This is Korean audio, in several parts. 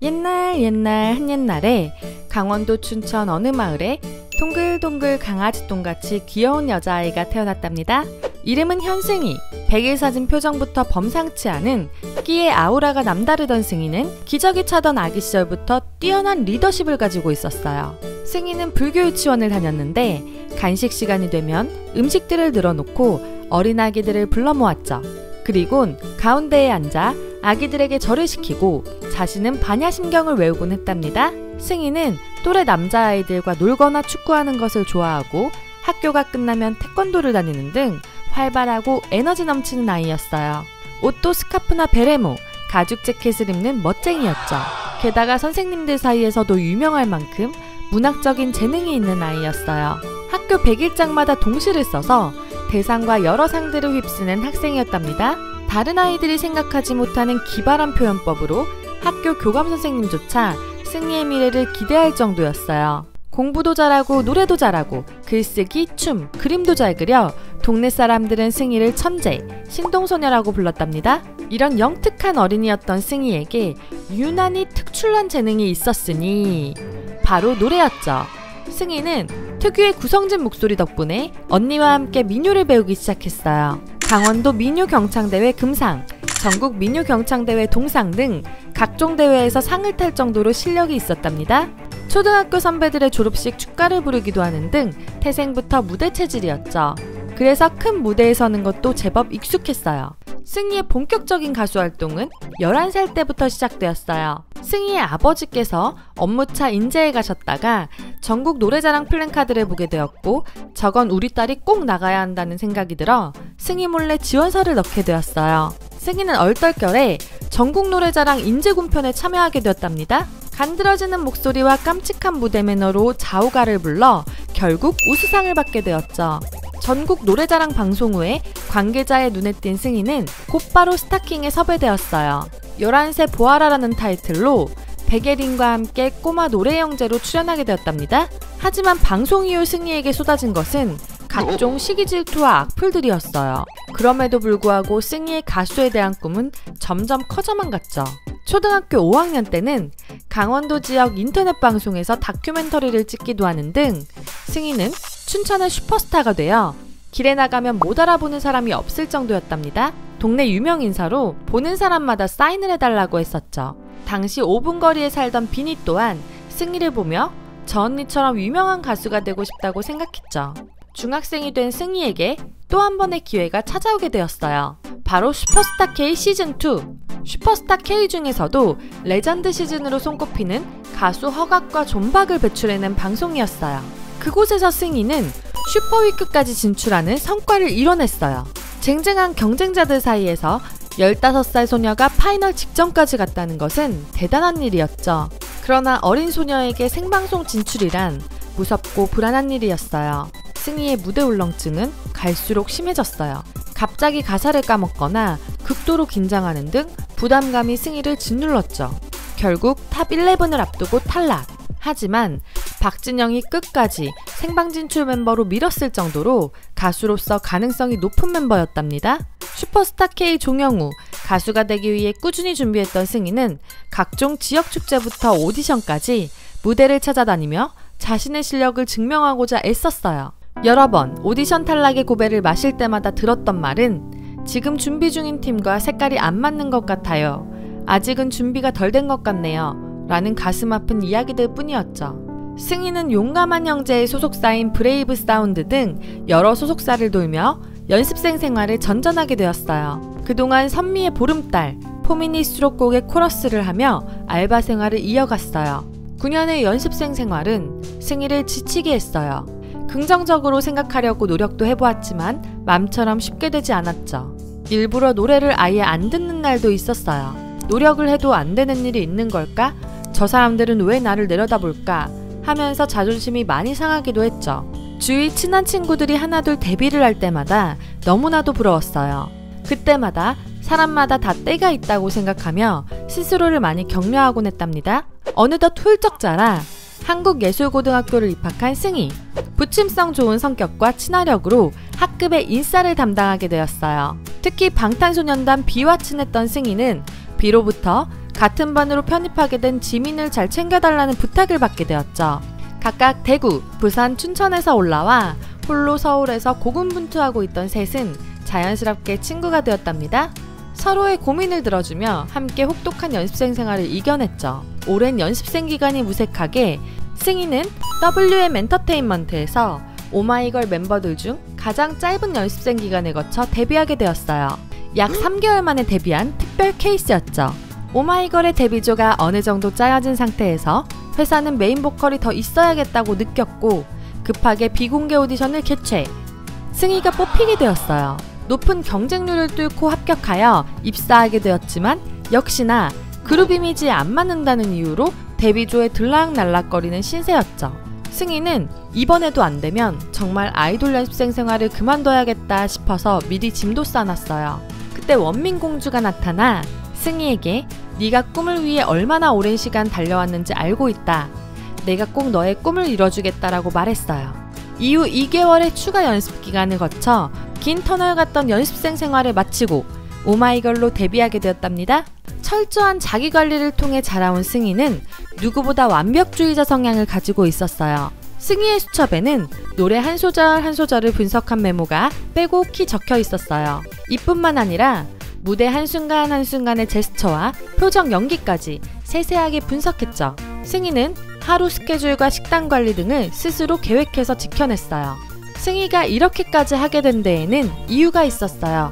옛날 한옛날에 강원도 춘천 어느 마을에 동글동글 강아지똥같이 귀여운 여자아이가 태어났답니다. 이름은 현승이. 백일사진 표정부터 범상치 않은 끼의 아우라가 남다르던 승희는 기저귀 차던 아기 시절부터 뛰어난 리더십을 가지고 있었어요. 승희는 불교 유치원을 다녔는데 간식 시간이 되면 음식들을 늘어놓고 어린아기들을 불러 모았죠. 그리곤 가운데에 앉아 아기들에게 절을 시키고 자신은 반야심경을 외우곤 했답니다. 승희는 또래 남자아이들과 놀거나 축구하는 것을 좋아하고 학교가 끝나면 태권도를 다니는 등 활발하고 에너지 넘치는 아이였어요. 옷도 스카프나 베레모, 가죽 재킷을 입는 멋쟁이였죠. 게다가 선생님들 사이에서도 유명할 만큼 문학적인 재능이 있는 아이였어요. 학교 100일장마다 동시를 써서 대상과 여러 상들을 휩쓰는 학생이었답니다. 다른 아이들이 생각하지 못하는 기발한 표현법으로 학교 교감 선생님조차 승희의 미래를 기대할 정도였어요. 공부도 잘하고 노래도 잘하고 글쓰기, 춤, 그림도 잘 그려 동네 사람들은 승희를 천재, 신동소녀라고 불렀답니다. 이런 영특한 어린이였던 승희에게 유난히 특출난 재능이 있었으니 바로 노래였죠. 승희는 특유의 구성진 목소리 덕분에 언니와 함께 민요를 배우기 시작했어요. 강원도 민요경창대회 금상, 전국 민요경창대회 동상 등 각종 대회에서 상을 탈 정도로 실력이 있었답니다. 초등학교 선배들의 졸업식 축가를 부르기도 하는 등 태생부터 무대 체질이었죠. 그래서 큰 무대에 서는 것도 제법 익숙했어요. 승희의 본격적인 가수 활동은 11살 때부터 시작되었어요. 승희의 아버지께서 업무차 인제에 가셨다가 전국 노래자랑 플랜카드를 보게 되었고 저건 우리 딸이 꼭 나가야 한다는 생각이 들어 승희 몰래 지원서를 넣게 되었어요. 승희는 얼떨결에 전국 노래자랑 인제군편에 참여하게 되었답니다. 간드러지는 목소리와 깜찍한 무대 매너로 자우가를 불러 결국 우수상을 받게 되었죠. 전국 노래자랑 방송 후에 관계자의 눈에 띈 승희는 곧바로 스타킹에 섭외되었어요. 11세 보아라라는 타이틀로 백예린과 함께 꼬마 노래 영재로 출연하게 되었답니다. 하지만 방송 이후 승희에게 쏟아진 것은 각종 시기 질투와 악플들이었어요. 그럼에도 불구하고 승희의 가수에 대한 꿈은 점점 커져만 갔죠. 초등학교 5학년 때는 강원도 지역 인터넷 방송에서 다큐멘터리를 찍기도 하는 등 승희는 춘천의 슈퍼스타가 되어 길에 나가면 못 알아보는 사람이 없을 정도였답니다. 동네 유명 인사로 보는 사람마다 사인을 해달라고 했었죠. 당시 5분 거리에 살던 비니 또한 승희를 보며 저 언니처럼 유명한 가수가 되고 싶다고 생각했죠. 중학생이 된 승희에게 또 한 번의 기회가 찾아오게 되었어요. 바로 슈퍼스타 K 시즌2. 슈퍼스타 K 중에서도 레전드 시즌으로 손꼽히는 가수 허각과 존박을 배출해낸 방송이었어요. 그곳에서 승희는 슈퍼위크까지 진출하는 성과를 이뤄냈어요. 쟁쟁한 경쟁자들 사이에서 15살 소녀가 파이널 직전까지 갔다는 것은 대단한 일이었죠. 그러나 어린 소녀에게 생방송 진출이란 무섭고 불안한 일이었어요. 승희의 무대 울렁증은 갈수록 심해졌어요. 갑자기 가사를 까먹거나 극도로 긴장하는 등 부담감이 승희를 짓눌렀죠. 결국 탑 11을 앞두고 탈락. 하지만 박진영이 끝까지 생방 진출 멤버로 밀었을 정도로 가수로서 가능성이 높은 멤버였답니다. 슈퍼스타 K 종영후 가수가 되기 위해 꾸준히 준비했던 승희는 각종 지역 축제부터 오디션까지 무대를 찾아다니며 자신의 실력을 증명하고자 애썼어요. 여러 번 오디션 탈락의 고배를 마실 때마다 들었던 말은 지금 준비 중인 팀과 색깔이 안 맞는 것 같아요. 아직은 준비가 덜 된 것 같네요. 라는 가슴 아픈 이야기들 뿐이었죠. 승희는 용감한 형제의 소속사인 브레이브 사운드 등 여러 소속사를 돌며 연습생 생활을 전전하게 되었어요. 그동안 선미의 보름달, 포미니 수록곡의 코러스를 하며 알바 생활을 이어갔어요. 9년의 연습생 생활은 승희를 지치게 했어요. 긍정적으로 생각하려고 노력도 해보았지만 맘처럼 쉽게 되지 않았죠. 일부러 노래를 아예 안 듣는 날도 있었어요. 노력을 해도 안 되는 일이 있는 걸까? 저 사람들은 왜 나를 내려다볼까? 하면서 자존심이 많이 상하기도 했죠. 주위 친한 친구들이 하나둘 데뷔를 할 때마다 너무나도 부러웠어요. 그때마다 사람마다 다 때가 있다고 생각하며 스스로를 많이 격려하곤 했답니다. 어느덧 훌쩍 자라 한국예술고등학교를 입학한 승희. 부침성 좋은 성격과 친화력으로 학급의 인싸를 담당하게 되었어요. 특히 방탄소년단 B와 친했던 승희는 B로부터 같은 반으로 편입하게 된 지민을 잘 챙겨달라는 부탁을 받게 되었죠. 각각 대구, 부산, 춘천에서 올라와 홀로 서울에서 고군분투하고 있던 셋은 자연스럽게 친구가 되었답니다. 서로의 고민을 들어주며 함께 혹독한 연습생 생활을 이겨냈죠. 오랜 연습생 기간이 무색하게 승희는 WM 엔터테인먼트에서 오마이걸 멤버들 중 가장 짧은 연습생 기간을 거쳐 데뷔하게 되었어요. 약 3개월 만에 데뷔한 특별 케이스였죠. 오마이걸의 데뷔조가 어느 정도 짜여진 상태에서 회사는 메인 보컬이 더 있어야겠다고 느꼈고 급하게 비공개 오디션을 개최. 승희가 뽑히게 되었어요. 높은 경쟁률을 뚫고 합격하여 입사하게 되었지만 역시나 그룹 이미지에 안 맞는다는 이유로 데뷔조에 들락날락거리는 신세였죠. 승희는 이번에도 안 되면 정말 아이돌 연습생 생활을 그만둬야겠다 싶어서 미리 짐도 싸놨어요. 그때 원민공주가 나타나 승희에게 네가 꿈을 위해 얼마나 오랜 시간 달려왔는지 알고 있다. 내가 꼭 너의 꿈을 이뤄주겠다라고 말했어요. 이후 2개월의 추가 연습 기간을 거쳐 긴 터널 같던 연습생 생활을 마치고 오마이걸로 데뷔하게 되었답니다. 철저한 자기관리를 통해 자라온 승희는 누구보다 완벽주의자 성향을 가지고 있었어요. 승희의 수첩에는 노래 한 소절 한 소절을 분석한 메모가 빼곡히 적혀 있었어요. 이뿐만 아니라 무대 한순간 한순간의 제스처와 표정 연기까지 세세하게 분석했죠. 승희는 하루 스케줄과 식단 관리 등을 스스로 계획해서 지켜냈어요. 승희가 이렇게까지 하게 된 데에는 이유가 있었어요.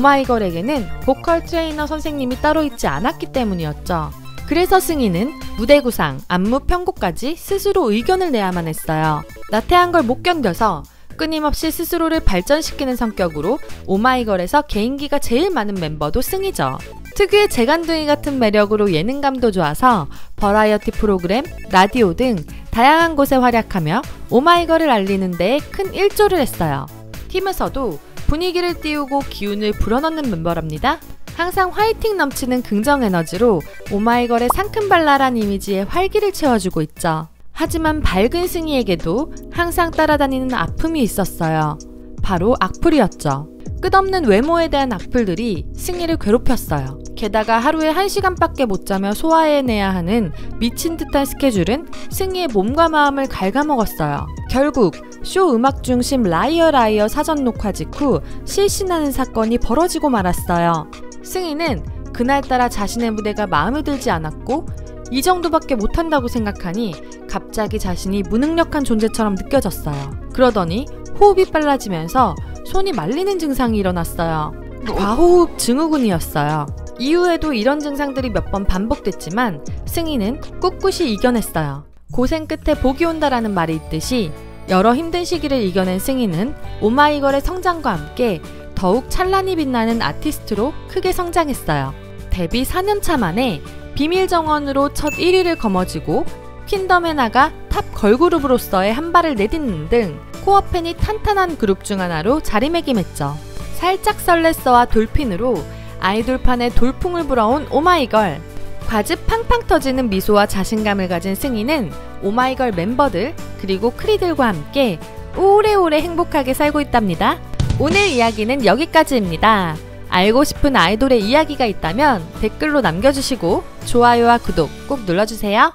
오마이걸에게는 보컬 트레이너 선생님이 따로 있지 않았기 때문이었죠. 그래서 승희는 무대 구상, 안무 편곡까지 스스로 의견을 내야만 했어요. 나태한 걸 못 견뎌서 끊임없이 스스로를 발전시키는 성격으로 오마이걸에서 개인기가 제일 많은 멤버도 승희죠. 특유의 재간둥이 같은 매력으로 예능감도 좋아서 버라이어티 프로그램, 라디오 등 다양한 곳에 활약하며 오마이걸을 알리는 데에 큰 일조를 했어요. 팀에서도 분위기를 띄우고 기운을 불어넣는 멤버랍니다. 항상 화이팅 넘치는 긍정 에너지로 오마이걸의 상큼발랄한 이미지에 활기를 채워주고 있죠. 하지만 밝은 승희에게도 항상 따라다니는 아픔이 있었어요. 바로 악플이었죠. 끝없는 외모에 대한 악플들이 승희를 괴롭혔어요. 게다가 하루에 1시간밖에 못 자며 소화해내야 하는 미친 듯한 스케줄은 승희의 몸과 마음을 갉아먹었어요. 결국 쇼 음악 중심 라이어 라이어 사전 녹화 직후 실신하는 사건이 벌어지고 말았어요. 승희는 그날따라 자신의 무대가 마음에 들지 않았고 이 정도밖에 못한다고 생각하니 갑자기 자신이 무능력한 존재처럼 느껴졌어요. 그러더니 호흡이 빨라지면서 손이 말리는 증상이 일어났어요. 과호흡 증후군이었어요. 이후에도 이런 증상들이 몇 번 반복됐지만 승희는 꿋꿋이 이겨냈어요. 고생 끝에 복이 온다라는 말이 있듯이 여러 힘든 시기를 이겨낸 승희는 오마이걸의 성장과 함께 더욱 찬란히 빛나는 아티스트로 크게 성장했어요. 데뷔 4년차 만에 비밀정원으로 첫 1위를 거머쥐고 퀸덤에 나가 탑 걸그룹으로서의 한 발을 내딛는 등 코어팬이 탄탄한 그룹 중 하나로 자리매김했죠. 살짝 설렜어와 돌핀으로 아이돌판에 돌풍을 불어온 오마이걸. 과즙 팡팡 터지는 미소와 자신감을 가진 승희는 오마이걸 멤버들 그리고 크리들과 함께 오래오래 행복하게 살고 있답니다. 오늘 이야기는 여기까지입니다. 알고 싶은 아이돌의 이야기가 있다면 댓글로 남겨주시고 좋아요와 구독 꼭 눌러주세요.